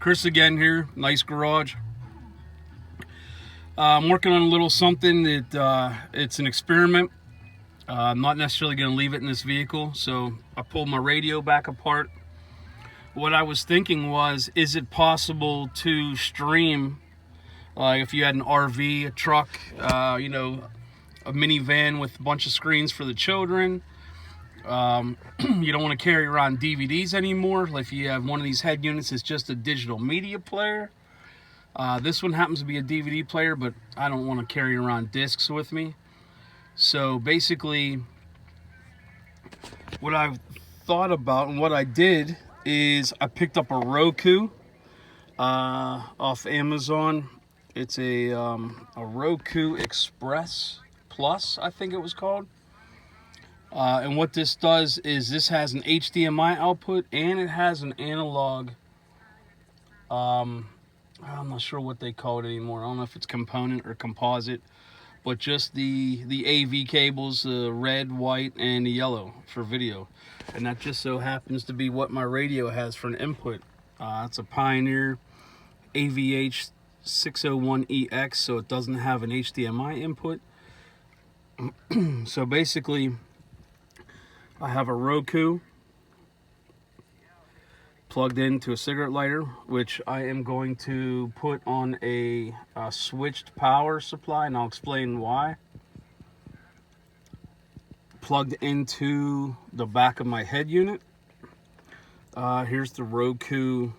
Chris again here, nice garage. I'm working on a little something that it's an experiment. I'm not necessarily going to leave it in this vehicle, so I pulled my radio back apart. What I was thinking was, is it possible to stream, like if you had an RV, a truck, a minivan with a bunch of screens for the children. You don't want to carry around DVDs anymore. Like if you have one of these head units, it's just a digital media player. This one happens to be a DVD player, but I don't want to carry around discs with me. So basically, what I've thought about and what I did is I picked up a Roku off Amazon. It's a Roku Express Plus, I think it was called. And what this does is this has an HDMI output and it has an analog. I'm not sure what they call it anymore. I don't know if it's component or composite, but just the AV cables, the red, white, and the yellow for video. And that just so happens to be what my radio has for an input. It's a Pioneer AVH 601EX, so it doesn't have an HDMI input. So basically, I have a Roku plugged into a cigarette lighter, which I am going to put on a switched power supply, and I'll explain why. Plugged into the back of my head unit. Here's the Roku.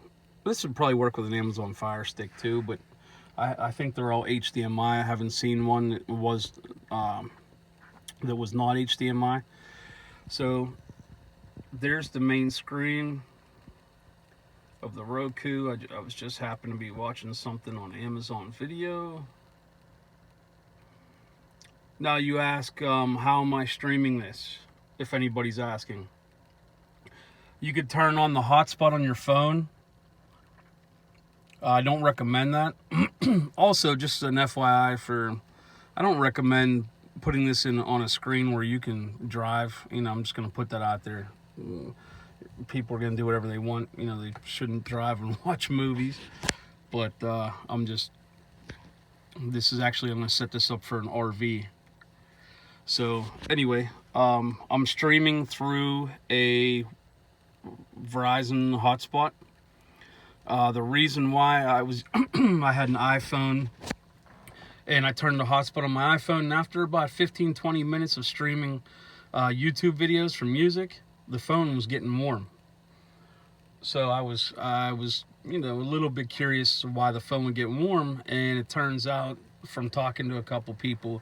This would probably work with an Amazon Fire Stick too, but I think they're all HDMI. I haven't seen one that was not HDMI. So there's the main screen of the Roku. I was just happened to be watching something on Amazon Video. Now you ask, how am I streaming this? If anybody's asking, you could turn on the hotspot on your phone. I don't recommend that. Also, just an FYI, I don't recommend putting this in on a screen where you can drive. I'm just going to put that out there. People are going to do whatever they want. They shouldn't drive and watch movies. But I'm going to set this up for an RV. So anyway, I'm streaming through a Verizon hotspot. The reason why I had an iPhone and I turned the hotspot on my iPhone, and after about 15-20 minutes of streaming YouTube videos for music, the phone was getting warm. So I was a little bit curious why the phone would get warm, and it turns out from talking to a couple people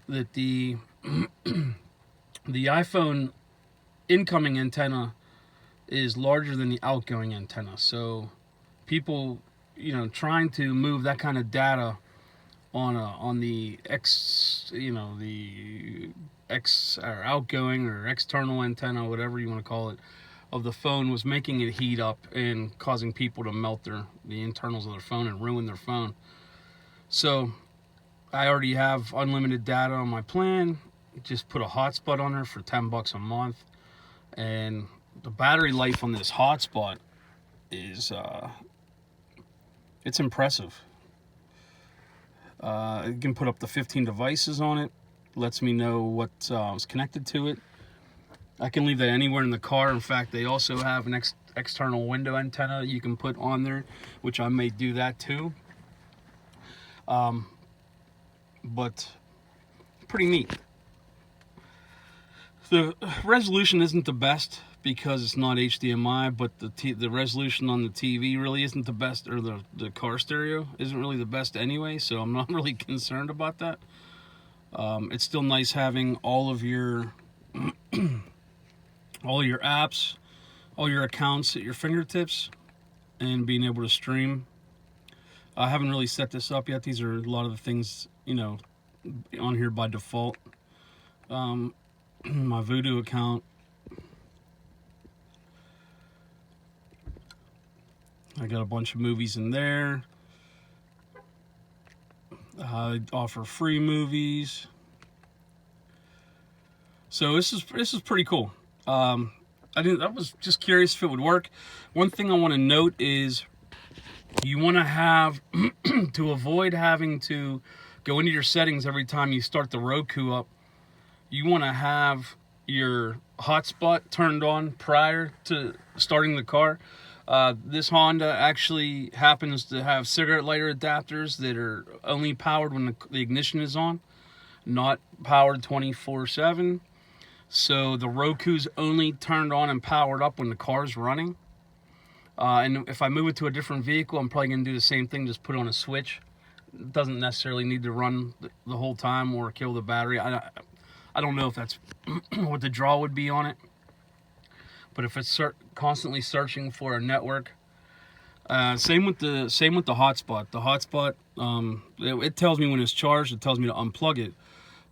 that the iPhone incoming antenna is larger than the outgoing antenna. So people, trying to move that kind of data on the or outgoing or external antenna, whatever you want to call it, of the phone, was making it heat up and causing people to melt the internals of their phone and ruin their phone. So I already have unlimited data on my plan. Just put a hotspot on there for $10 a month, and the battery life on this hotspot is it's impressive. You can put up to 15 devices on it. Lets me know what is connected to it. I can leave that anywhere in the car. In fact, they also have an external window antenna you can put on there, which I may do that too. But pretty neat. The resolution isn't the best because it's not HDMI, but the resolution on the TV really isn't the best, or the car stereo isn't really the best anyway, so I'm not really concerned about that. It's still nice having all of your apps, all your accounts at your fingertips, and being able to stream. I haven't really set this up yet. These are a lot of the things on here by default. My Voodoo account, I got a bunch of movies in there. I offer free movies. So this is pretty cool. I was just curious if it would work. One thing I want to note is You want to have, to avoid having to go into your settings every time you start the Roku up, you want to have your hotspot turned on prior to starting the car. This Honda actually happens to have cigarette lighter adapters that are only powered when the ignition is on, not powered 24/7. So the Roku's only turned on and powered up when the car's running. And if I move it to a different vehicle, I'm probably going to do the same thing, just put on a switch. It doesn't necessarily need to run the whole time or kill the battery. I don't know if that's what the draw would be on it. But if it's constantly searching for a network, same with the hotspot. The hotspot, it tells me when it's charged. It tells me to unplug it.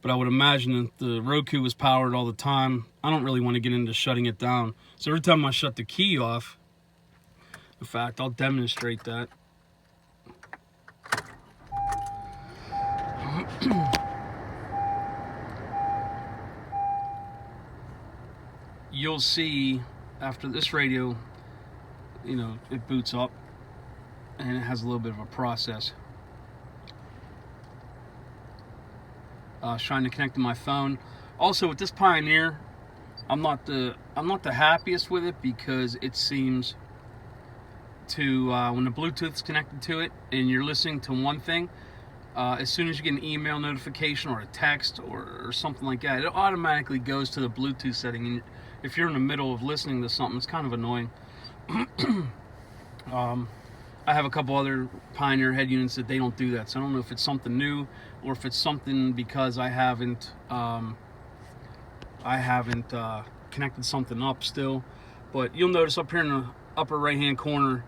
But I would imagine that the Roku was powered all the time. I don't really want to get into shutting it down. So every time I shut the key off, in fact, I'll demonstrate that. You'll see after this radio, you know, it boots up and it has a little bit of a process. I was trying to connect to my phone. Also, with this Pioneer, I'm not the happiest with it, because it seems to when the Bluetooth's connected to it and you're listening to one thing, as soon as you get an email notification or a text or something like that, it automatically goes to the Bluetooth setting. And if you're in the middle of listening to something, it's kind of annoying. I have a couple other Pioneer head units that they don't do that, so I don't know if it's something new or if it's something because I haven't connected something up still. But you'll notice up here in the upper right hand corner,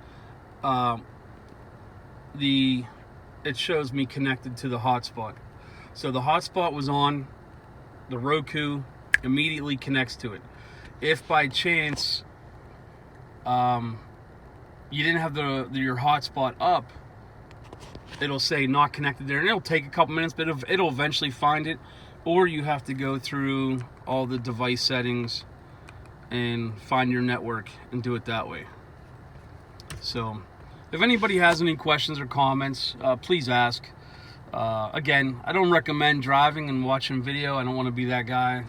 it shows me connected to the hotspot. So the hotspot was on, the Roku immediately connects to it. If by chance you didn't have your hotspot up, it'll say not connected there, and it'll take a couple minutes, but it'll eventually find it. Or you have to go through all the device settings and find your network and do it that way. So if anybody has any questions or comments, please ask. Again, I don't recommend driving and watching video. I don't want to be that guy.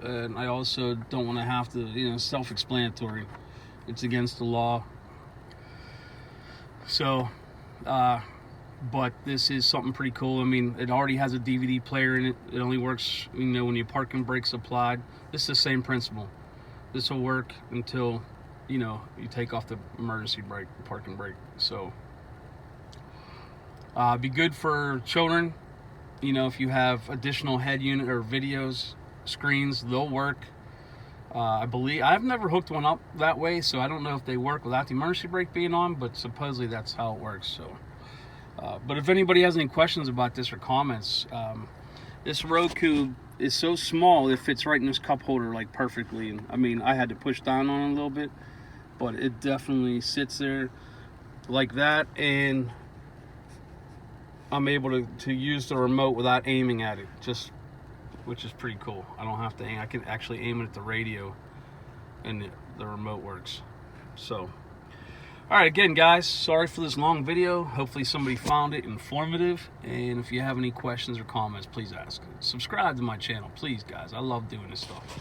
And I also don't want to have to, self-explanatory. It's against the law. So, but this is something pretty cool. I mean, it already has a DVD player in it. It only works, when your parking brake's applied. This is the same principle. This will work until, you take off the emergency brake, parking brake. So, be good for children. If you have additional head unit or videos, screens, they'll work. I've never hooked one up that way, so I don't know if they work without the emergency brake being on, but supposedly that's how it works. So, but if anybody has any questions about this or comments, this Roku is so small, it fits right in this cup holder like perfectly. And I mean, I had to push down on it a little bit, but it definitely sits there like that, and I'm able to use the remote without aiming at it, which is pretty cool. I don't have to aim. I can actually aim it at the radio, and the remote works. So, all right, again, guys, sorry for this long video. Hopefully somebody found it informative, and if you have any questions or comments, please ask. Subscribe to my channel, please, guys. I love doing this stuff.